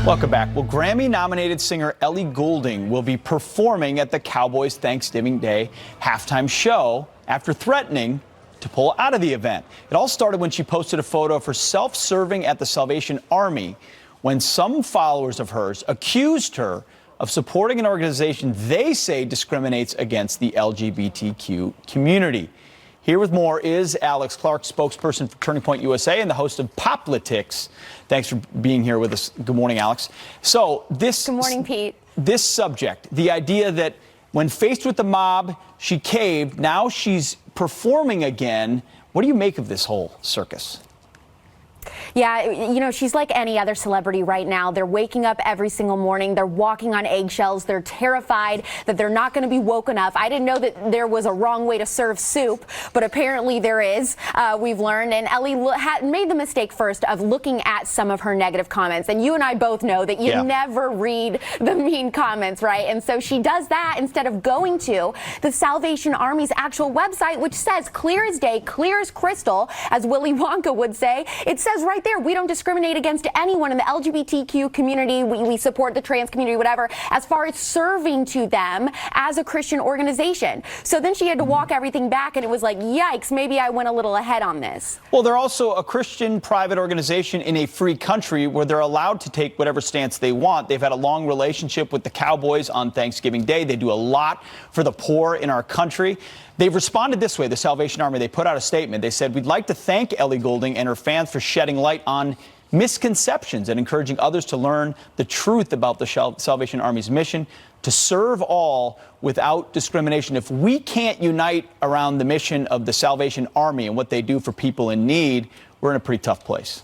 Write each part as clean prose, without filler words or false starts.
Welcome back. Well, Grammy-nominated singer Ellie Goulding will be performing at the Cowboys Thanksgiving Day halftime show after threatening to pull out of the event. It all started when she posted a photo of herself serving at the Salvation Army when some followers of hers accused her of supporting an organization they say discriminates against the LGBTQ community. Here with more is Alex Clark, spokesperson for Turning Point USA and the host of Poplitics. Thanks for being here with us. Good morning, Alex. So this Good morning, Pete. This subject, the idea that when faced with the mob, she caved. Now she's performing again. What do you make of this whole circus? Yeah, you know, she's like any other celebrity right now. They're waking up every single morning. They're walking on eggshells. They're terrified that they're not going to be woken up. I didn't know that there was a wrong way to serve soup, but apparently there is. We've learned. And Ellie had made the mistake first of looking at some of her negative comments. And you and I both know that you never read the mean comments, right? And so she does that instead of going to the Salvation Army's actual website, which says clear as day, clear as crystal, as Willy Wonka would say. It says right there, we don't discriminate against anyone in the LGBTQ community. We support the trans community, whatever, as far as serving to them as a Christian organization. So then she had to walk everything back, and it was like, yikes, maybe I went a little ahead on this. Well, they're also a Christian private organization in a free country where they're allowed to take whatever stance they want. They've had a long relationship with the Cowboys on Thanksgiving Day. They do a lot for the poor in our country. They've responded this way, the Salvation Army. They put out a statement. They said, we'd like to thank Ellie Goulding and her fans for shedding light on misconceptions and encouraging others to learn the truth about the Salvation Army's mission to serve all without discrimination. If we can't unite around the mission of the Salvation Army and what they do for people in need, we're in a pretty tough place.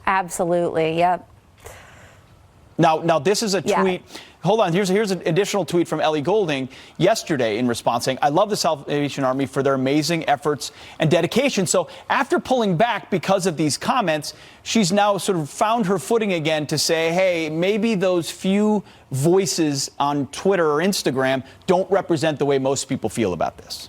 Absolutely, yep. Now this is a tweet. Hold on. Here's an additional tweet from Ellie Goulding yesterday in response saying, I love the Salvation Army for their amazing efforts and dedication. So after pulling back because of these comments, she's now sort of found her footing again to say, hey, maybe those few voices on Twitter or Instagram don't represent the way most people feel about this.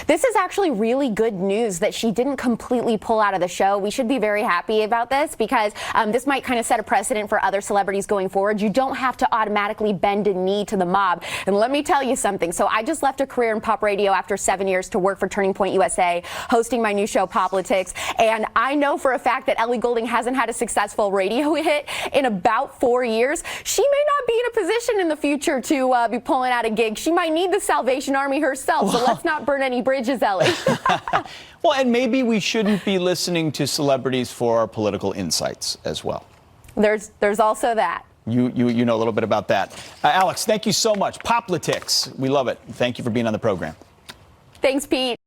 This is actually really good news that she didn't completely pull out of the show. We should be very happy about this because this might kind of set a precedent for other celebrities going forward. You don't have to automatically bend a knee to the mob. And let me tell you something. So I just left a career in pop radio after 7 years to work for Turning Point USA, hosting my new show, Poplitics. And I know for a fact that Ellie Goulding hasn't had a successful radio hit in about 4 years. She may not be in a position in the future to be pulling out a gig. She might need the Salvation Army herself. So let's not burn any bridges, Ellie. Well, and maybe we shouldn't be listening to celebrities for our political insights as well. There's also that. You know a little bit about that. Alex, thank you so much. Poplitics, we love it. Thank you for being on the program. Thanks, Pete.